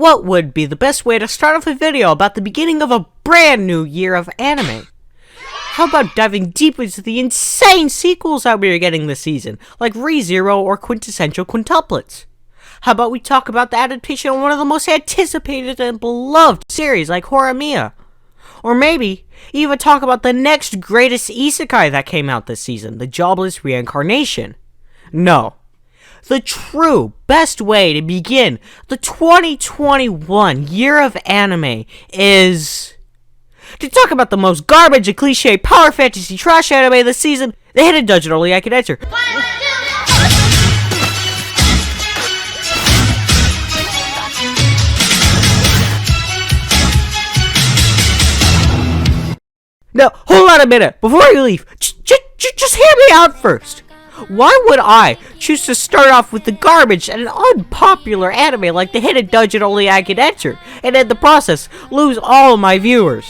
What would be the best way to start off a video about the beginning of a brand new year of anime? How about diving deep into the insane sequels that we are getting this season, like ReZero or Quintessential Quintuplets? How about we talk about the adaptation of one of the most anticipated and beloved series like Horimiya? Or maybe even talk about the next greatest isekai that came out this season, the Jobless Reincarnation. No. The true best way to begin the 2021 year of anime is to talk about the most garbage and cliche power fantasy trash anime this season, the hidden dungeon only I can enter. Now, hold on a minute. Before you leave, just hear me out first. Why would I choose to start off with the garbage and an unpopular anime like the hidden dungeon only I can enter, and in the process, lose all my viewers?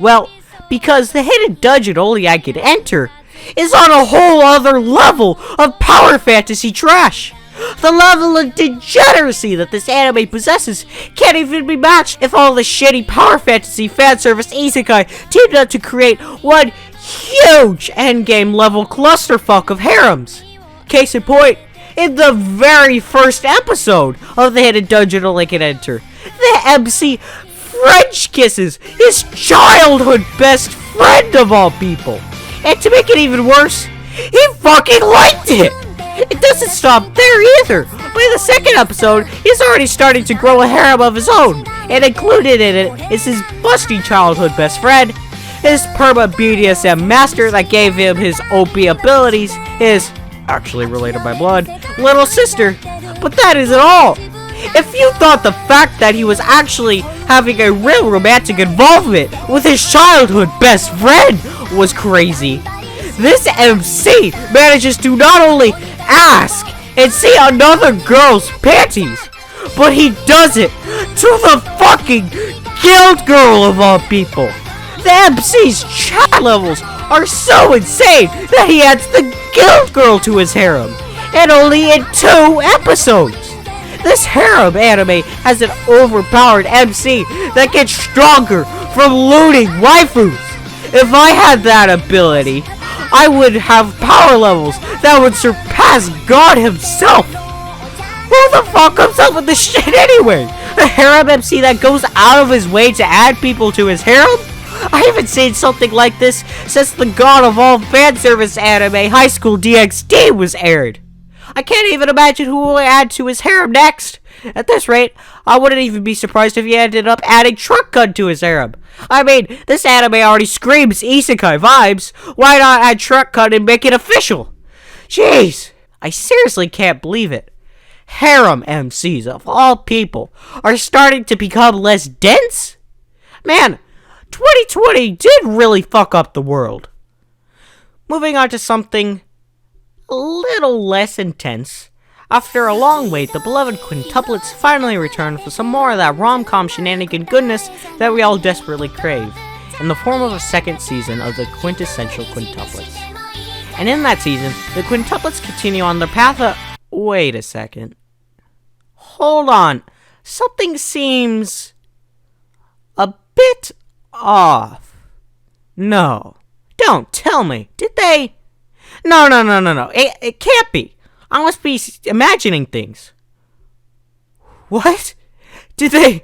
Well, because the hidden dungeon only I can enter is on a whole other level of power fantasy trash. The level of degeneracy that this anime possesses can't even be matched if all the shitty power fantasy fanservice isekai teamed up to create one huge endgame level clusterfuck of harems. Case in point, in the very first episode of the hidden dungeon only can enter, the MC French kisses his childhood best friend of all people. And to make it even worse, he fucking liked it! It doesn't stop there either. By the second episode, he's already starting to grow a harem of his own, and included in it is his busty childhood best friend, his perma BDSM master that gave him his OP abilities, his, actually related by blood, little sister. But that isn't all. If you thought the fact that he was actually having a real romantic involvement with his childhood best friend was crazy, this MC manages to not only ask and see another girl's panties, but he does it to the fucking guild girl of all people. The MC's chat levels are so insane that he adds the guild girl to his harem, and only in 2 episodes. This harem anime has an overpowered MC that gets stronger from looting waifus. If I had that ability, I would have power levels that would surpass God himself. Who the fuck comes up with this shit anyway? A harem MC that goes out of his way to add people to his harem? I haven't seen something like this since the god of all fanservice anime, High School DxD, was aired. I can't even imagine who will add to his harem next. At this rate, I wouldn't even be surprised if he ended up adding Truck Gun to his harem. I mean, this anime already screams isekai vibes. Why not add Truck Gun and make it official? Jeez, I seriously can't believe it. Harem MCs of all people are starting to become less dense? Man, 2020 did really fuck up the world. Moving on to something a little less intense. After a long wait, the beloved Quintuplets finally returned for some more of that rom-com shenanigan goodness that we all desperately crave, in the form of a second season of the Quintessential Quintuplets. And in that season, the Quintuplets continue on their path of... Wait a second. Hold on. Something seems a bit off. No. Don't tell me. Did they... No. It can't be. I must be imagining things. What? Did they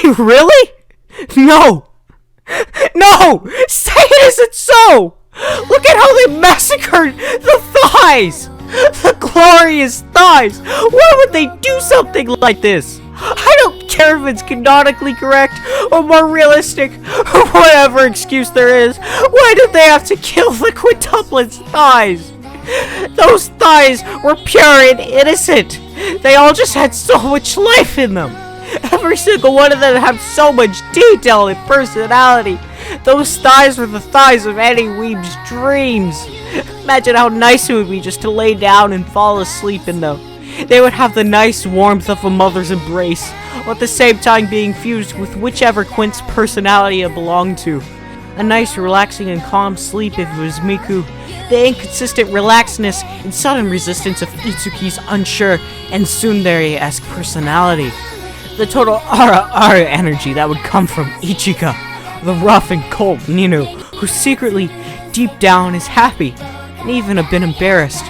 really? No! Say it isn't so! Look at how they massacred the thighs! The glorious thighs! Why would they do something like this? I don't care if it's canonically correct or more realistic or whatever excuse there is. Why did they have to kill the quintuplets' thighs? Those thighs were pure and innocent. They all just had so much life in them. Every single one of them had so much detail and personality. Those thighs were the thighs of any weeb's dreams. Imagine how nice it would be just to lay down and fall asleep in them. They would have the nice warmth of a mother's embrace, while at the same time being fused with whichever Quint's personality it belonged to. A nice, relaxing, and calm sleep if it was Miku. The inconsistent relaxedness and sudden resistance of Itsuki's unsure and tsundere-esque personality. The total ara energy that would come from Ichika, the rough and cold Ninu, who secretly, deep down, is happy, and even a bit embarrassed.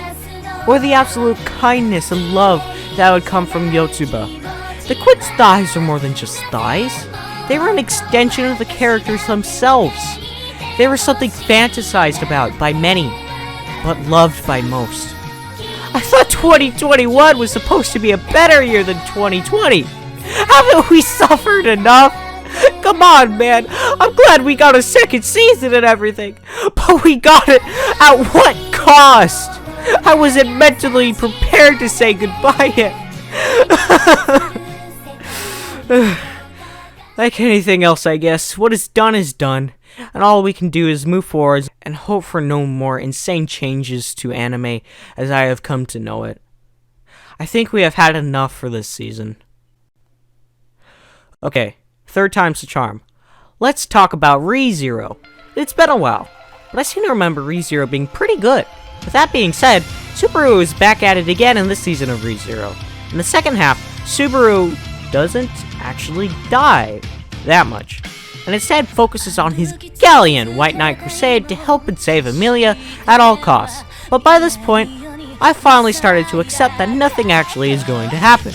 Or the absolute kindness and love that would come from Yotsuba. The Quint's thighs are more than just thighs. They were an extension of the characters themselves. They were something fantasized about by many, but loved by most. I thought 2021 was supposed to be a better year than 2020. Haven't we suffered enough? Come on, man. I'm glad we got a second season and everything. But we got it at what cost? I wasn't mentally prepared to say goodbye yet. Like anything else, I guess, what is done, and all we can do is move forward and hope for no more insane changes to anime as I have come to know it. I think we have had enough for this season. Okay, third time's the charm. Let's talk about ReZero. It's been a while, but I seem to remember ReZero being pretty good. With that being said, SOOOOO is back at it again in this season of ReZero. In the second half, Subaru doesn't actually die that much, and instead focuses on his gallant White Knight crusade to help and save Emilia at all costs. But by this point, I finally started to accept that nothing actually is going to happen.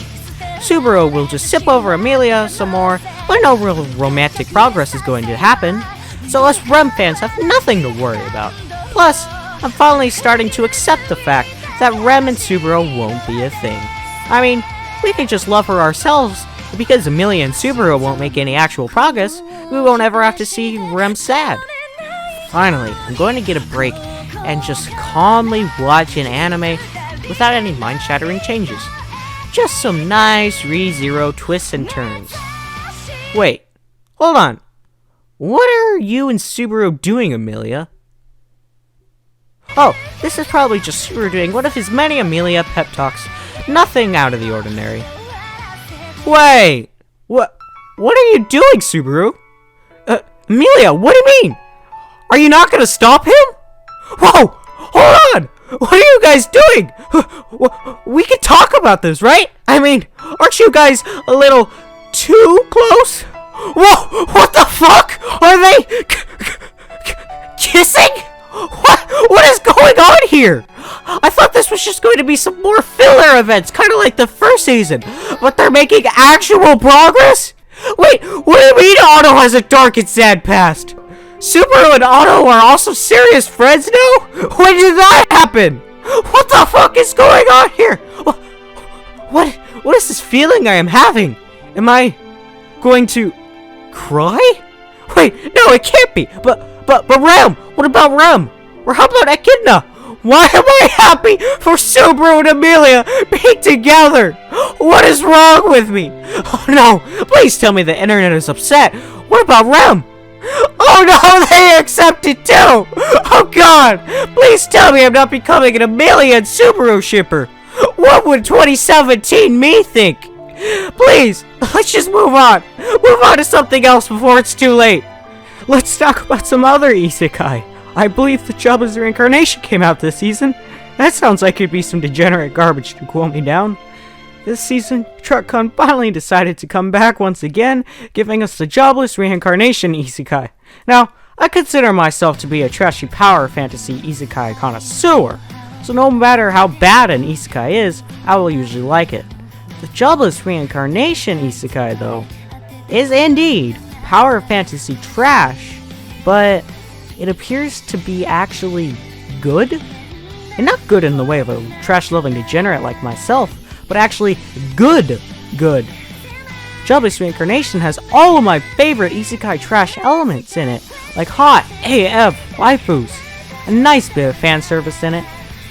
Subaru will just sip over Emilia some more, but no real romantic progress is going to happen, so us Rem fans have nothing to worry about. Plus, I'm finally starting to accept the fact that Rem and Subaru won't be a thing. I mean, we can just love her ourselves, but because Emilia and Subaru won't make any actual progress, we won't ever have to see Rem sad. Finally, I'm going to get a break and just calmly watch an anime without any mind-shattering changes. Just some nice ReZero twists and turns. Wait, hold on. What are you and Subaru doing, Emilia? Oh, this is probably just Subaru doing one of his many Emilia pep talks. Nothing out of the ordinary. Wait! What are you doing, Subaru? Emilia, what do you mean? Are you not gonna stop him? Whoa! Hold on! What are you guys doing? We can talk about this, right? I mean, aren't you guys a little too close? Whoa! What the fuck? Are they kissing? What is going on here? I thought this was just going to be some more filler events, kind of like the first season, but they're making actual progress? Wait, what do you mean Otto has a dark and sad past? Subaru and Otto are also serious friends now? When did that happen? What the fuck is going on here? What is this feeling I am having? Am I going to cry? Wait, no, it can't be. But Rem, what about Rem? Or how about Echidna? Why am I happy for Subaru and Emilia being together? What is wrong with me? Oh no, please tell me the internet is upset. What about Rem? Oh no, they accepted too! Oh god! Please tell me I'm not becoming an Emilia and Subaru shipper! What would 2017 me think? Please, let's just move on! Move on to something else before it's too late! Let's talk about some other isekai. I believe the Jobless Reincarnation came out this season. That sounds like it'd be some degenerate garbage to cool me down. This season, TruckCon finally decided to come back once again, giving us the Jobless Reincarnation Isekai. Now, I consider myself to be a trashy power fantasy Isekai connoisseur, so no matter how bad an Isekai is, I will usually like it. The Jobless Reincarnation Isekai, though, is indeed power fantasy trash, but it appears to be actually good? And not good in the way of a trash-loving degenerate like myself, but actually good. Jobless Reincarnation has all of my favorite isekai trash elements in it, like hot AF waifus, a nice bit of fan service in it,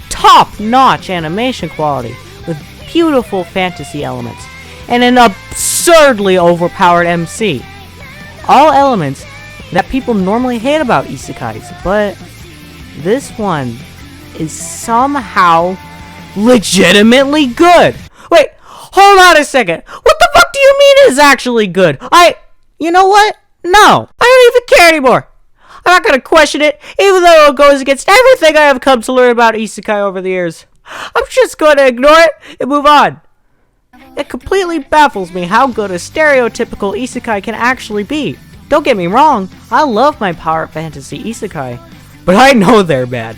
top-notch animation quality with beautiful fantasy elements, and an absurdly overpowered MC. All elements that people normally hate about isekais, but this one is somehow legitimately good. Wait, hold on a second. What the fuck do you mean is actually good? You know what? No, I don't even care anymore. I'm not gonna question it, even though it goes against everything I have come to learn about isekai over the years. I'm just gonna ignore it and move on. It completely baffles me how good a stereotypical isekai can actually be. Don't get me wrong, I love my power fantasy isekai, but I know they're bad.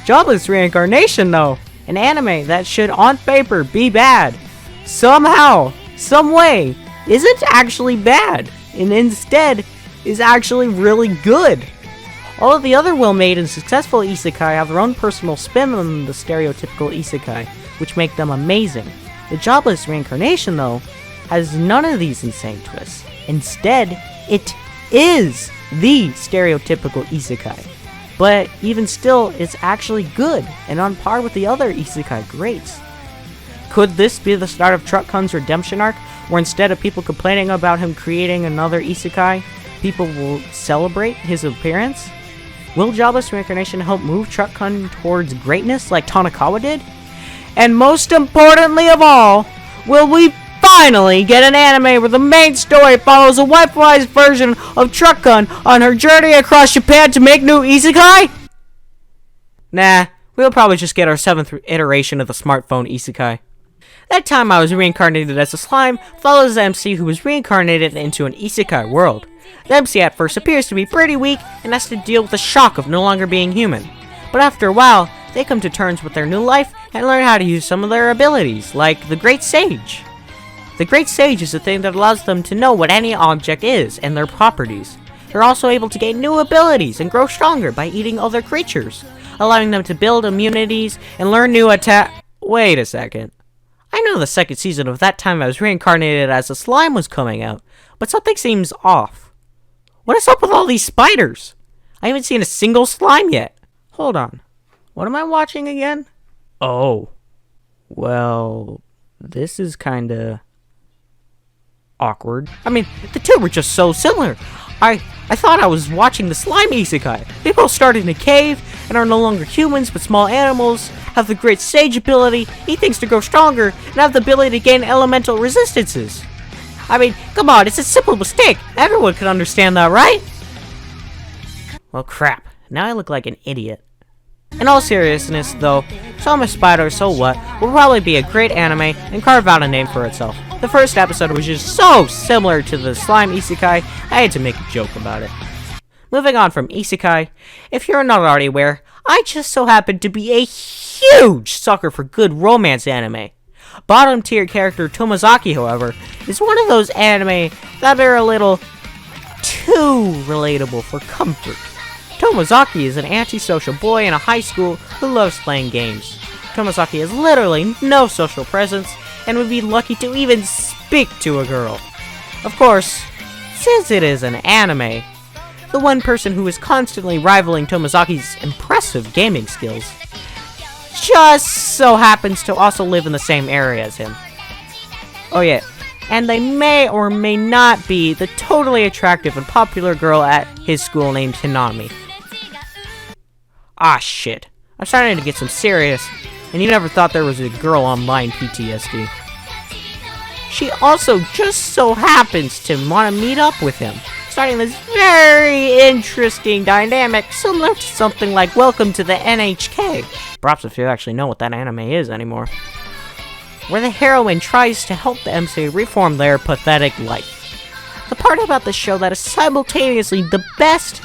Jobless Reincarnation though, an anime that should on paper be bad, somehow, some way, isn't actually bad, and instead is actually really good. All of the other well-made and successful isekai have their own personal spin on the stereotypical isekai, which make them amazing. The Jobless Reincarnation, though, has none of these insane twists. Instead, it is the stereotypical isekai. But even still, it's actually good, and on par with the other isekai greats. Could this be the start of Truck-kun's redemption arc, where instead of people complaining about him creating another isekai, people will celebrate his appearance? Will Jobless Reincarnation help move Truck-kun towards greatness like Tanakawa did? And most importantly of all, will we finally get an anime where the main story follows a wifeized version of Truck-kun on her journey across Japan to make new isekai? Nah, we'll probably just get our 7th iteration of the smartphone isekai. That time I was reincarnated as a slime follows the MC who was reincarnated into an isekai world. The MC at first appears to be pretty weak and has to deal with the shock of no longer being human. But after a while, they come to terms with their new life and learn how to use some of their abilities, like the Great Sage. The Great Sage is the thing that allows them to know what any object is and their properties. They're also able to gain new abilities and grow stronger by eating other creatures, allowing them to build immunities and learn new attack. Wait a second. I know the second season of That Time I Was Reincarnated as a Slime was coming out, but something seems off. What is up with all these spiders? I haven't seen a single slime yet. Hold on. What am I watching again? Oh. Well, this is kinda awkward. I mean, the two were just so similar. I thought I was watching the slime isekai. They both started in a cave and are no longer humans but small animals, have the Great Sage ability, eat things to grow stronger, and have the ability to gain elemental resistances. I mean, come on, it's a simple mistake. Everyone can understand that, right? Well, crap. Now I look like an idiot. In all seriousness, though, Soma Spider So What will probably be a great anime and carve out a name for itself. The first episode was just so similar to the slime isekai, I had to make a joke about it. Moving on from isekai, if you're not already aware, I just so happen to be a huge sucker for good romance anime. Bottom tier character Tomozaki, however, is one of those anime that are a little too relatable for comfort. Tomozaki is an antisocial boy in a high school who loves playing games. Tomozaki has literally no social presence and would be lucky to even speak to a girl. Of course, since it is an anime, the one person who is constantly rivaling Tomozaki's impressive gaming skills just so happens to also live in the same area as him. Oh yeah, and they may or may not be the totally attractive and popular girl at his school named Hanami. Ah shit, I'm starting to get some serious, and you never thought there was a girl online PTSD. She also just so happens to want to meet up with him, starting this very interesting dynamic similar to something like Welcome to the NHK. Perhaps if you actually know what that anime is anymore. Where the heroine tries to help the MC reform their pathetic life. The part about the show that is simultaneously the best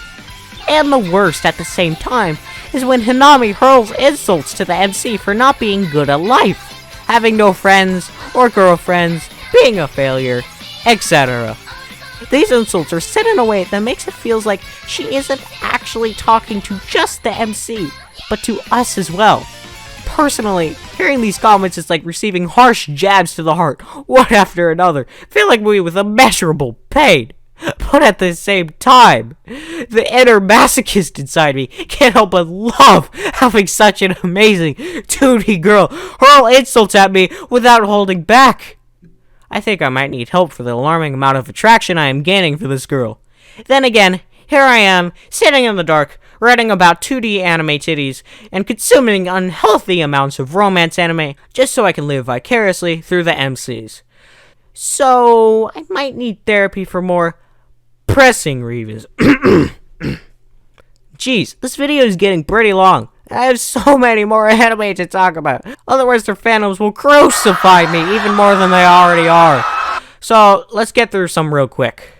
and the worst at the same time is when Hanami hurls insults to the MC for not being good at life, having no friends or girlfriends, being a failure, etc. These insults are said in a way that makes it feel like she isn't actually talking to just the MC, but to us as well. Personally, hearing these comments is like receiving harsh jabs to the heart, one after another, filling me with immeasurable pain. But at the same time, the inner masochist inside me can't help but love having such an amazing 2D girl hurl insults at me without holding back. I think I might need help for the alarming amount of attraction I am gaining for this girl. Then again, here I am, sitting in the dark, writing about 2D anime titties, and consuming unhealthy amounts of romance anime, just so I can live vicariously through the MCs. So, I might need therapy for more pressing reasons. Jeez, this video is getting pretty long. I have so many more anime to talk about. Otherwise, their fandoms will crucify me even more than they already are. So, let's get through some real quick.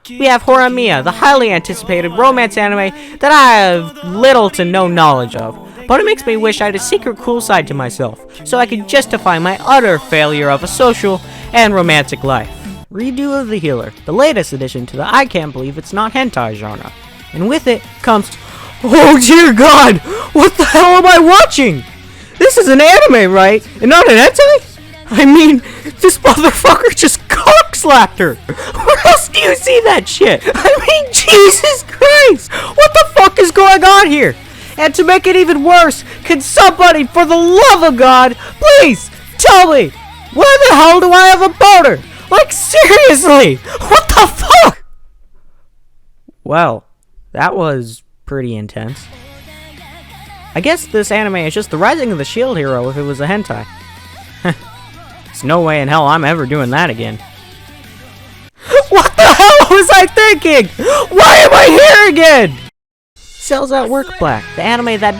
We have Horimiya, the highly anticipated romance anime that I have little to no knowledge of. But it makes me wish I had a secret cool side to myself, so I could justify my utter failure of a social and romantic life. Redo of the Healer, the latest addition to the I can't believe it's not hentai genre. And with it comes... Oh dear God! What the hell am I watching? This is an anime, right? And not an hentai? I mean, this motherfucker just cock-slapped her! Where else do you see that shit? I mean, Jesus Christ! What the fuck is going on here? And to make it even worse, can somebody, for the love of God, please tell me, where the hell do I have a boner? Like, seriously! What the fuck? Well, that was pretty intense. I guess this anime is just the rising of the shield hero if it was a hentai. There's no way in hell I'm ever doing that again. What the hell was I thinking? Why am I here again? Cells at Work Black, the anime that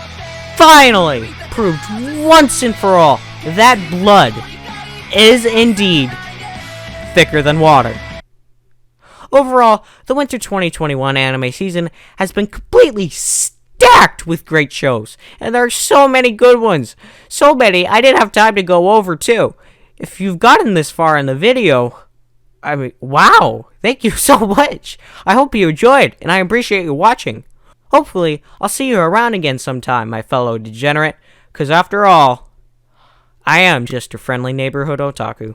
finally proved once and for all that blood is indeed thicker than water. Overall, the winter 2021 anime season has been completely stacked with great shows, and there are so many good ones. So many, I didn't have time to go over too. If you've gotten this far in the video, I mean, wow, thank you so much. I hope you enjoyed, and I appreciate you watching. Hopefully, I'll see you around again sometime, my fellow degenerate, because after all, I am just a friendly neighborhood otaku.